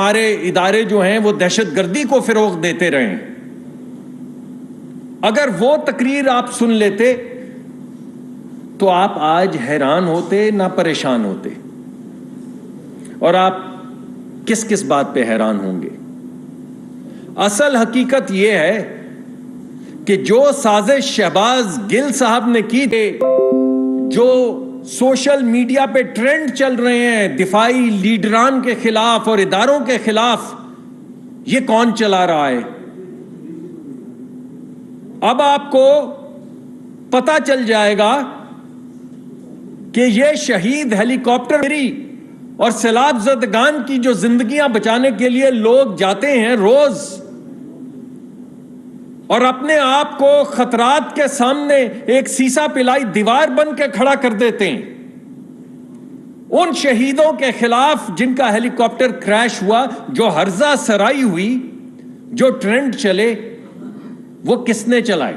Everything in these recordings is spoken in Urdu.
ہمارے ادارے جو ہیں وہ دہشت گردی کو فروغ دیتے رہے ہیں. اگر وہ تقریر آپ سن لیتے تو آپ آج حیران ہوتے نہ پریشان ہوتے. اور آپ کس کس بات پہ حیران ہوں گے؟ اصل حقیقت یہ ہے کہ جو سازش شہباز گل صاحب نے کی تھی، جو سوشل میڈیا پہ ٹرینڈ چل رہے ہیں دفاعی لیڈران کے خلاف اور اداروں کے خلاف، یہ کون چلا رہا ہے؟ اب آپ کو پتہ چل جائے گا کہ یہ شہید ہیلی کاپٹر اور سیلاب زدگان کی جو زندگیاں بچانے کے لیے لوگ جاتے ہیں روز اور اپنے آپ کو خطرات کے سامنے ایک سیسا پلائی دیوار بن کے کھڑا کر دیتے ہیں، ان شہیدوں کے خلاف جن کا ہیلی کاپٹر کریش ہوا، جو ہرزہ سرائی ہوئی، جو ٹرینڈ چلے، وہ کس نے چلائے؟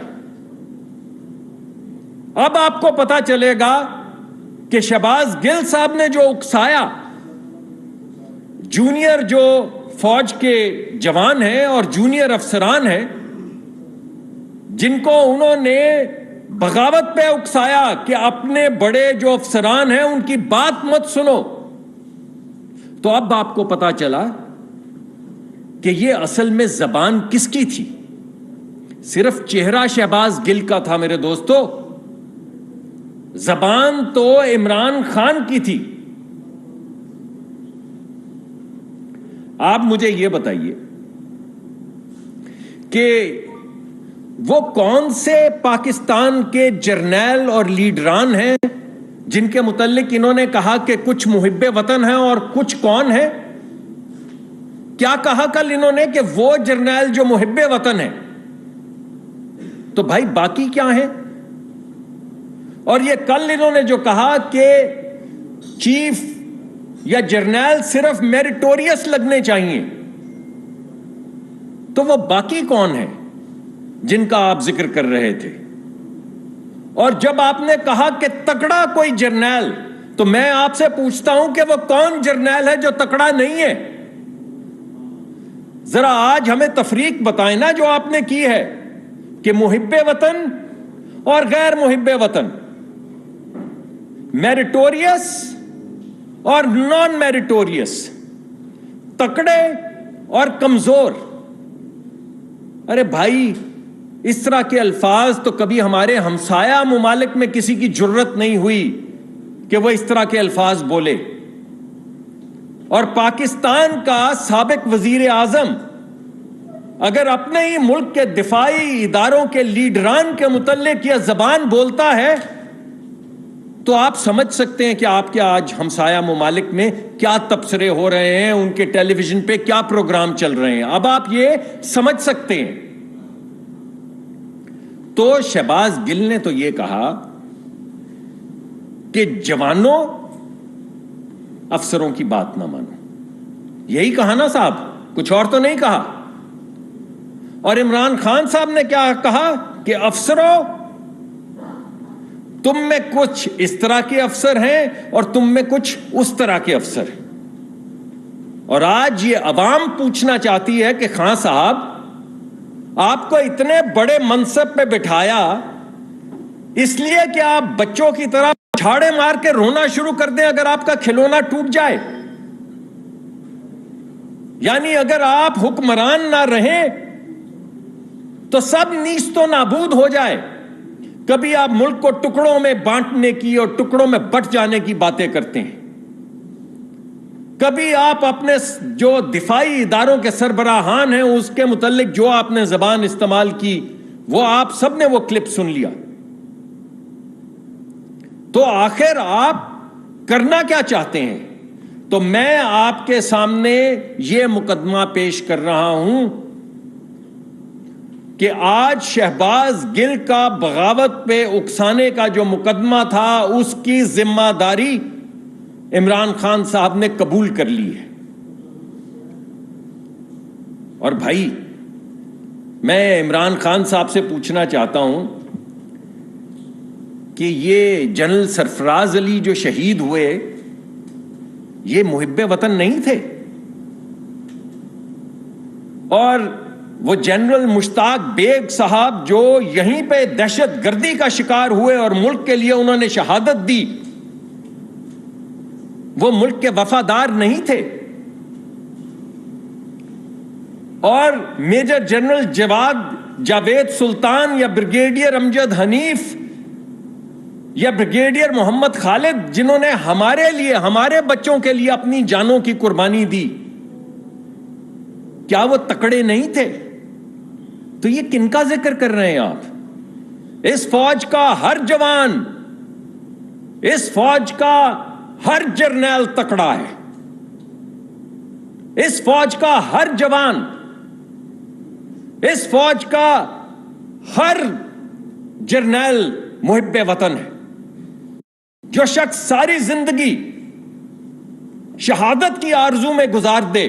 اب آپ کو پتا چلے گا کہ شہباز گل صاحب نے جو اکسایا، جونیئر جو فوج کے جوان ہیں اور جونیئر افسران ہیں، جن کو انہوں نے بغاوت پہ اکسایا کہ اپنے بڑے جو افسران ہیں ان کی بات مت سنو، تو اب آپ کو پتا چلا کہ یہ اصل میں زبان کس کی تھی؟ صرف چہرہ شہباز گل کا تھا میرے دوستو، زبان تو عمران خان کی تھی. آپ مجھے یہ بتائیے کہ وہ کون سے پاکستان کے جرنیل اور لیڈران ہیں جن کے متعلق انہوں نے کہا کہ کچھ محب وطن ہیں اور کچھ کون ہیں؟ کیا کہا کل انہوں نے کہ وہ جرنیل جو محب وطن ہیں؟ تو بھائی باقی کیا ہیں؟ اور یہ کل انہوں نے جو کہا کہ چیف یا جرنیل صرف میریٹوریس لگنے چاہیے، تو وہ باقی کون ہیں جن کا آپ ذکر کر رہے تھے؟ اور جب آپ نے کہا کہ تکڑا کوئی جرنیل، تو میں آپ سے پوچھتا ہوں کہ وہ کون جرنیل ہے جو تکڑا نہیں ہے؟ ذرا آج ہمیں تفریق بتائیں نا جو آپ نے کی ہے کہ محب وطن اور غیر محب وطن، میریٹوریس اور نان میریٹوریس، تکڑے اور کمزور. ارے بھائی، اس طرح کے الفاظ تو کبھی ہمارے ہمسایہ ممالک میں کسی کی جرت نہیں ہوئی کہ وہ اس طرح کے الفاظ بولے. اور پاکستان کا سابق وزیر اعظم اگر اپنے ہی ملک کے دفاعی اداروں کے لیڈران کے متعلق یہ زبان بولتا ہے تو آپ سمجھ سکتے ہیں کہ آپ کے آج ہمسایہ ممالک میں کیا تبصرے ہو رہے ہیں، ان کے ٹیلی ویژن پہ کیا پروگرام چل رہے ہیں. اب آپ یہ سمجھ سکتے ہیں. تو شہباز گل نے تو یہ کہا کہ جوانوں افسروں کی بات نہ مانو. یہی کہا نا صاحب، کچھ اور تو نہیں کہا. اور عمران خان صاحب نے کیا کہا کہ افسروں، تم میں کچھ اس طرح کے افسر ہیں اور تم میں کچھ اس طرح کے افسر ہیں. اور آج یہ عوام پوچھنا چاہتی ہے کہ خان صاحب، آپ کو اتنے بڑے منصب پہ بٹھایا اس لیے کہ آپ بچوں کی طرح چھاڑے مار کے رونا شروع کر دیں اگر آپ کا کھلونا ٹوٹ جائے. یعنی اگر آپ حکمران نہ رہیں تو سب نیست و نابود ہو جائے. کبھی آپ ملک کو ٹکڑوں میں بانٹنے کی اور ٹکڑوں میں بٹ جانے کی باتیں کرتے ہیں، کبھی آپ اپنے جو دفاعی اداروں کے سربراہان ہیں اس کے متعلق جو آپ نے زبان استعمال کی، وہ آپ سب نے وہ کلپ سن لیا. تو آخر آپ کرنا کیا چاہتے ہیں؟ تو میں آپ کے سامنے یہ مقدمہ پیش کر رہا ہوں کہ آج شہباز گل کا بغاوت پہ اکسانے کا جو مقدمہ تھا اس کی ذمہ داری عمران خان صاحب نے قبول کر لی ہے. اور بھائی، میں عمران خان صاحب سے پوچھنا چاہتا ہوں کہ یہ جنرل سرفراز علی جو شہید ہوئے، یہ محب وطن نہیں تھے؟ اور وہ جنرل مشتاق بیگ صاحب جو یہیں پہ دہشت گردی کا شکار ہوئے اور ملک کے لیے انہوں نے شہادت دی، وہ ملک کے وفادار نہیں تھے؟ اور میجر جنرل جاوید سلطان یا بریگیڈیئر امجد حنیف یا بریگیڈیئر محمد خالد جنہوں نے ہمارے لیے، ہمارے بچوں کے لیے اپنی جانوں کی قربانی دی، کیا وہ تکڑے نہیں تھے؟ تو یہ کن کا ذکر کر رہے ہیں آپ؟ اس فوج کا ہر جوان، اس فوج کا ہر جرنیل تکڑا ہے، اس فوج کا ہر جوان، اس فوج کا ہر جرنیل محب وطن ہے۔ جو شخص ساری زندگی شہادت کی آرزو میں گزار دے،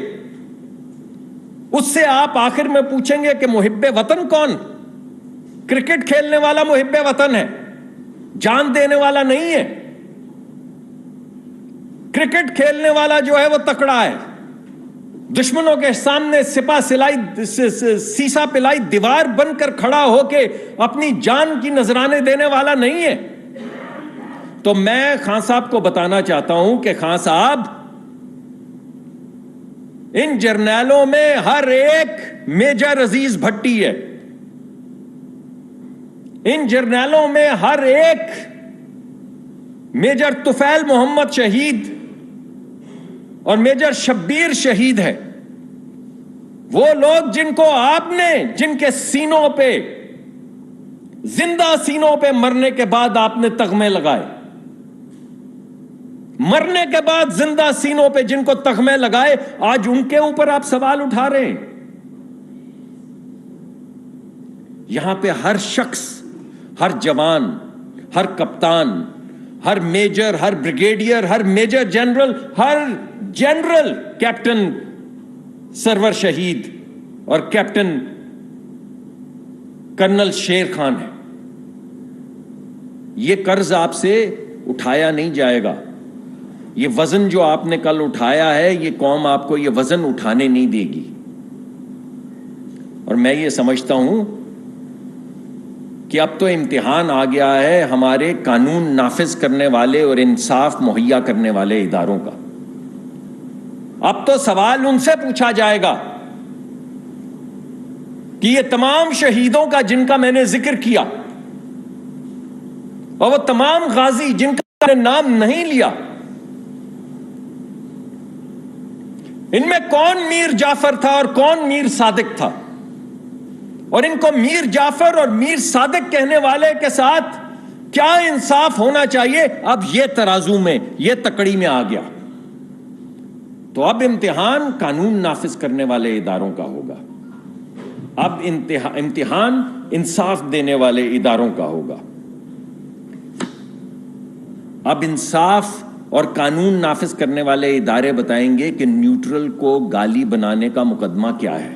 اس سے آپ آخر میں پوچھیں گے کہ محب وطن کون؟ کرکٹ کھیلنے والا محب وطن ہے، جان دینے والا نہیں ہے۔ کرکٹ کھیلنے والا جو ہے وہ تکڑا ہے، دشمنوں کے سامنے سیسا پلائی دیوار بن کر کھڑا ہو کے اپنی جان کی نذرانے دینے والا نہیں ہے۔ تو میں خان صاحب کو بتانا چاہتا ہوں کہ خان صاحب، ان جرنیلوں میں ہر ایک میجر عزیز بھٹی ہے، ان جرنیلوں میں ہر ایک میجر طفیل محمد شہید اور میجر شبیر شہید ہے۔ وہ لوگ جن کو آپ نے، جن کے سینوں پہ، زندہ سینوں پہ مرنے کے بعد آپ نے تغمے لگائے، مرنے کے بعد زندہ سینوں پہ جن کو تغمے لگائے، آج ان کے اوپر آپ سوال اٹھا رہے ہیں۔ یہاں پہ ہر شخص، ہر جوان، ہر کپتان، ہر میجر، ہر بریگیڈیئر، ہر میجر جنرل، ہر جنرل، کیپٹن سرور شہید اور کیپٹن کرنل شیر خان ہے۔ یہ قرض آپ سے اٹھایا نہیں جائے گا۔ یہ وزن جو آپ نے کل اٹھایا ہے، یہ قوم آپ کو یہ وزن اٹھانے نہیں دے گی۔ اور میں یہ سمجھتا ہوں کہ اب تو امتحان آ گیا ہے ہمارے قانون نافذ کرنے والے اور انصاف مہیا کرنے والے اداروں کا۔ اب تو سوال ان سے پوچھا جائے گا کہ یہ تمام شہیدوں کا جن کا میں نے ذکر کیا، اور وہ تمام غازی جن کا میں نے نام نہیں لیا، ان میں کون میر جعفر تھا اور کون میر صادق تھا؟ اور ان کو میر جعفر اور میر صادق کہنے والے کے ساتھ کیا انصاف ہونا چاہیے؟ اب یہ ترازو میں، یہ تکڑی میں آ گیا۔ تو اب امتحان قانون نافذ کرنے والے اداروں کا ہوگا، اب امتحان انصاف دینے والے اداروں کا ہوگا۔ اب انصاف اور قانون نافذ کرنے والے ادارے بتائیں گے کہ نیوٹرل کو گالی بنانے کا مقدمہ کیا ہے،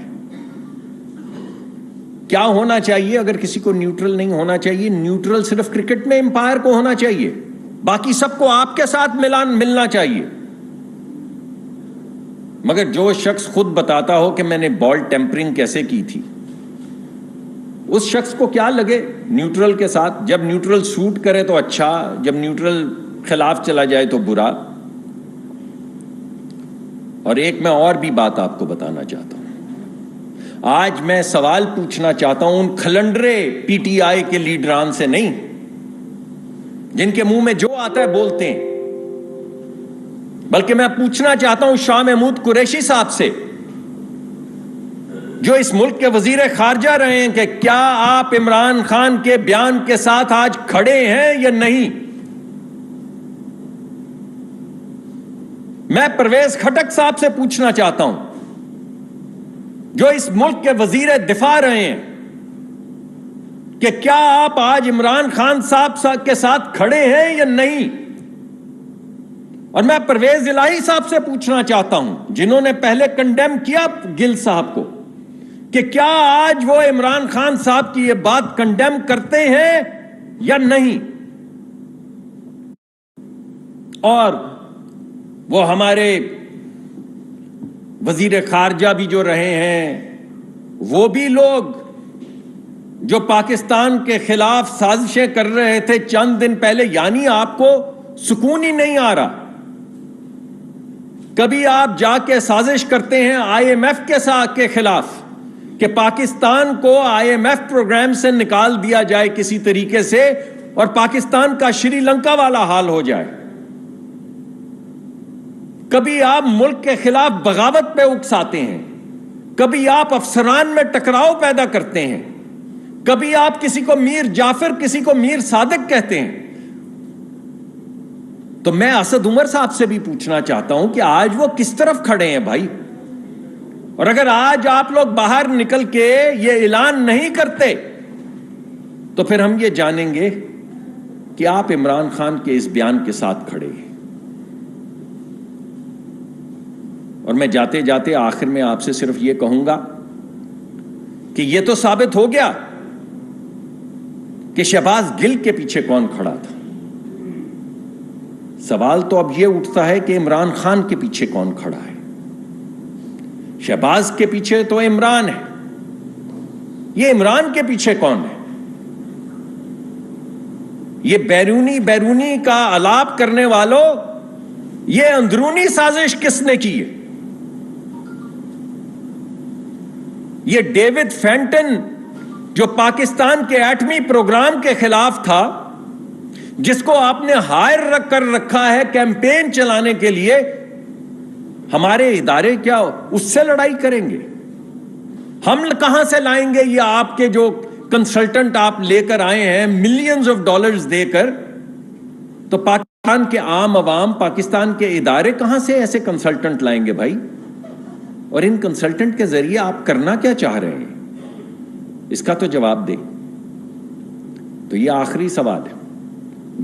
کیا ہونا چاہیے۔ اگر کسی کو نیوٹرل نہیں ہونا چاہیے، نیوٹرل صرف کرکٹ میں امپائر کو ہونا چاہیے، باقی سب کو آپ کے ساتھ ملنا چاہیے۔ مگر جو شخص خود بتاتا ہو کہ میں نے بال ٹیمپرنگ کیسے کی تھی، اس شخص کو کیا لگے نیوٹرل کے ساتھ؟ جب نیوٹرل سوٹ کرے تو اچھا، جب نیوٹرل خلاف چلا جائے تو برا۔ اور ایک میں اور بھی بات آپ کو بتانا چاہتا ہوں۔ آج میں سوال پوچھنا چاہتا ہوں ان کھلنڈرے پی ٹی آئی کے لیڈران سے نہیں، جن کے منہ میں جو آتا ہے بولتے ہیں، بلکہ میں پوچھنا چاہتا ہوں شاہ محمود قریشی صاحب سے، جو اس ملک کے وزیر خارجہ رہے ہیں، کہ کیا آپ عمران خان کے بیان کے ساتھ آج کھڑے ہیں یا نہیں؟ میں پرویز خٹک صاحب سے پوچھنا چاہتا ہوں، جو اس ملک کے وزیر دفاع رہے ہیں، کہ کیا آپ آج عمران خان صاحب کے ساتھ کھڑے ہیں یا نہیں؟ اور میں پرویز الہی صاحب سے پوچھنا چاہتا ہوں، جنہوں نے پہلے کنڈیم کیا گل صاحب کو، کہ کیا آج وہ عمران خان صاحب کی یہ بات کنڈیم کرتے ہیں یا نہیں؟ اور وہ ہمارے وزیر خارجہ بھی جو رہے ہیں، وہ بھی لوگ جو پاکستان کے خلاف سازشیں کر رہے تھے چند دن پہلے، یعنی آپ کو سکون ہی نہیں آ رہا. کبھی آپ جا کے سازش کرتے ہیں آئی ایم ایف کے خلاف کہ پاکستان کو آئی ایم ایف پروگرام سے نکال دیا جائے کسی طریقے سے اور پاکستان کا شری لنکا والا حال ہو جائے. کبھی آپ ملک کے خلاف بغاوت پہ اکساتے ہیں، کبھی آپ افسران میں ٹکراؤ پیدا کرتے ہیں، کبھی آپ کسی کو میر جعفر کسی کو میر صادق کہتے ہیں. تو میں اسد عمر صاحب سے بھی پوچھنا چاہتا ہوں کہ آج وہ کس طرف کھڑے ہیں بھائی؟ اور اگر آج آپ لوگ باہر نکل کے یہ اعلان نہیں کرتے تو پھر ہم یہ جانیں گے کہ آپ عمران خان کے اس بیان کے ساتھ کھڑے ہیں. اور میں جاتے جاتے آخر میں آپ سے صرف یہ کہوں گا کہ یہ تو ثابت ہو گیا کہ شہباز گل کے پیچھے کون کھڑا تھا. سوال تو اب یہ اٹھتا ہے کہ عمران خان کے پیچھے کون کھڑا ہے. شہباز کے پیچھے تو عمران ہے، یہ عمران کے پیچھے کون ہے؟ یہ بیرونی کا الاپ کرنے والوں، یہ اندرونی سازش کس نے کی ہے؟ یہ ڈیوڈ فینٹن جو پاکستان کے ایٹمی پروگرام کے خلاف تھا، جس کو آپ نے ہائر رکھ کر رکھا ہے کیمپین چلانے کے لیے، ہمارے ادارے کیا اس سے لڑائی کریں گے؟ ہم کہاں سے لائیں گے یہ آپ کے جو کنسلٹنٹ آپ لے کر آئے ہیں ملینز آف ڈالرز دے کر؟ تو پاکستان کے عام عوام، پاکستان کے ادارے کہاں سے ایسے کنسلٹنٹ لائیں گے بھائی؟ اور ان کنسلٹنٹ کے ذریعے آپ کرنا کیا چاہ رہے ہیں؟ اس کا تو جواب دیں. تو یہ آخری سوال ہے،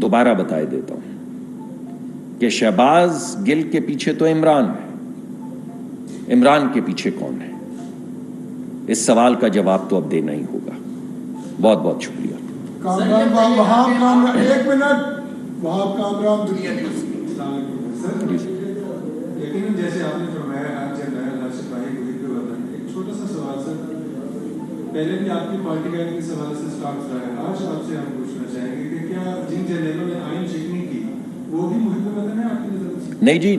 دوبارہ بتائے دیتا ہوں کہ شہباز گل کے پیچھے تو عمران ہے، عمران کے پیچھے کون ہے؟ اس سوال کا جواب تو اب دینا ہی ہوگا. بہت بہت شکریہ. ایک منٹ. وہاب کامران جیسے آپ نے فرمایا آج جنرل ہر سپاہی کو ایک وطن. ایک چھوٹا سا سوال سر، پہلے بھی آپ کی پارٹی کا اس حوالے سے اسٹاک رہا ہے، آج آپ سے ہم پوچھنا چاہیں گے کہ کیا جن جنرلوں نے آئین شکنی کی وہ بھی محب وطن ہے آپ کی نظر سے؟ نہیں جی،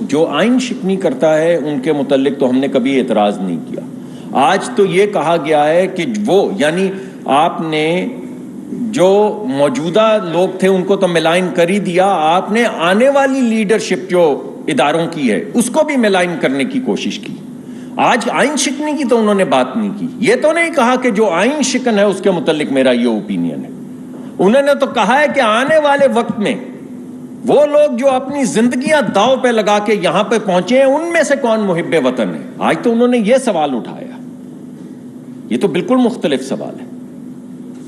جو آئین شکنی کرتا ہے ان کے متعلق تو ہم نے کبھی اعتراض نہیں کیا. آج تو یہ کہا گیا ہے کہ وہ، یعنی آپ نے جو موجودہ لوگ تھے ان کو تو ملائن کر ہی دیا، آپ نے آنے والی لیڈرشپ جو اداروں کی ہے اس کو بھی ملائن کرنے کی کوشش کی. آج آئین شکنی کی تو انہوں نے بات نہیں کی. یہ تو نہیں کہا کہ جو آئین شکن ہے اس کے متعلق میرا یہ اوپینین ہے. انہوں نے تو کہا ہے کہ آنے والے وقت میں وہ لوگ جو اپنی زندگیاں داؤ پہ لگا کے یہاں پہ پہنچے ہیں ان میں سے کون محب وطن ہے. آج تو انہوں نے یہ سوال اٹھایا. یہ تو بالکل مختلف سوال ہے.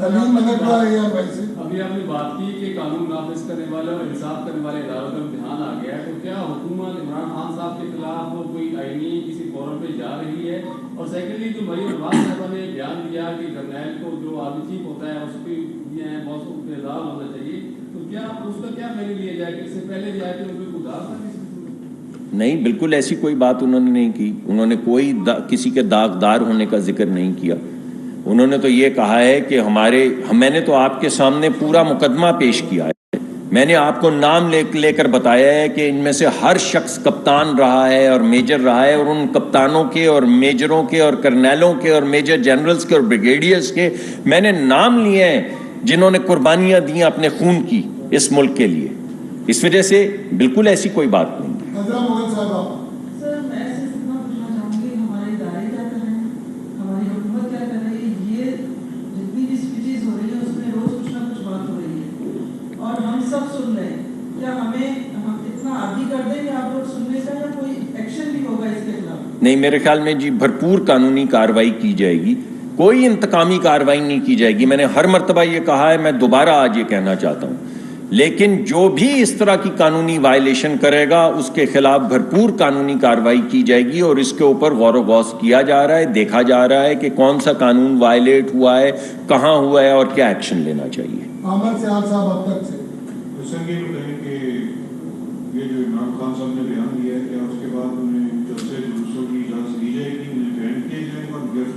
ابھی آپ نے بات کی کہ قانون نافذ کرنے والے اور انصاف کرنے والے اداروں کا امتحان آ گیا ہے، تو کیا حکومت عمران خان صاحب کے خلاف وہ کوئی آئینی کسی فورم پہ جا رہی ہے؟ اور سیکنڈلی جو مریم نواز صاحبہ نے بیان دیا کہ جرنیل کو جو آرمی چیف ہوتا ہے اس کی بہت کو اعزاز ہونا چاہیے، تو کیا اس کا کیا پہلے لیا جائے کہ اس سے پہلے جائے کہ ان کو اداس نہیں، بالکل ایسی کوئی بات انہوں نے نہیں کی. انہوں نے کوئی کسی کے داغدار ہونے کا ذکر نہیں کیا. انہوں نے تو یہ کہا ہے کہ میں نے تو آپ کے سامنے پورا مقدمہ پیش کیا ہے. میں نے آپ کو نام لے کر بتایا ہے کہ ان میں سے ہر شخص کپتان رہا ہے اور میجر رہا ہے، اور ان کپتانوں کے اور میجروں کے اور کرنیلوں کے اور میجر جنرلز کے اور بریگیڈیئرز کے میں نے نام لیے ہیں جنہوں نے قربانیاں دی اپنے خون کی اس ملک کے لیے. اس وجہ سے بالکل ایسی کوئی بات نہیں. سر میں صرف اتنا پوچھنا چاہوں گی ہمارے ادارے کیا کر رہے ہیں، ہماری حکومت کیا کر رہی ہے؟ یہ جتنی بھی اسپیچز ہو رہی ہیں اس میں روز کچھ نہ کچھ بات ہو رہی ہے اور ہم سب سن رہے ہیں. کیا ہم اتنا عادی کر دیں کہ آپ لوگ سننے کا، یا کوئی ایکشن بھی ہوگا اس کے خلاف؟ نہیں، میرے خیال میں جی بھرپور قانونی کارروائی کی جائے گی. کوئی انتقامی کارروائی نہیں کی جائے گی. میں نے ہر مرتبہ یہ کہا ہے، میں دوبارہ آج یہ کہنا چاہتا ہوں. لیکن جو بھی اس طرح کی قانونی وائلیشن کرے گا اس کے خلاف بھرپور قانونی کارروائی کی جائے گی. اور اس کے اوپر غور و غوص کیا جا رہا ہے، دیکھا جا رہا ہے کہ کون سا قانون وائلیٹ ہوا ہے، کہاں ہوا ہے اور کیا ایکشن لینا چاہیے. احمد صاحب اب تک سے یہ بتائیں کہ یہ جو عمران خان صاحب نے بیان دیا ہے، کیا اس کے بعد انہیں جلسے جلوسوں کی اجازت دی جائے گی؟ انہیں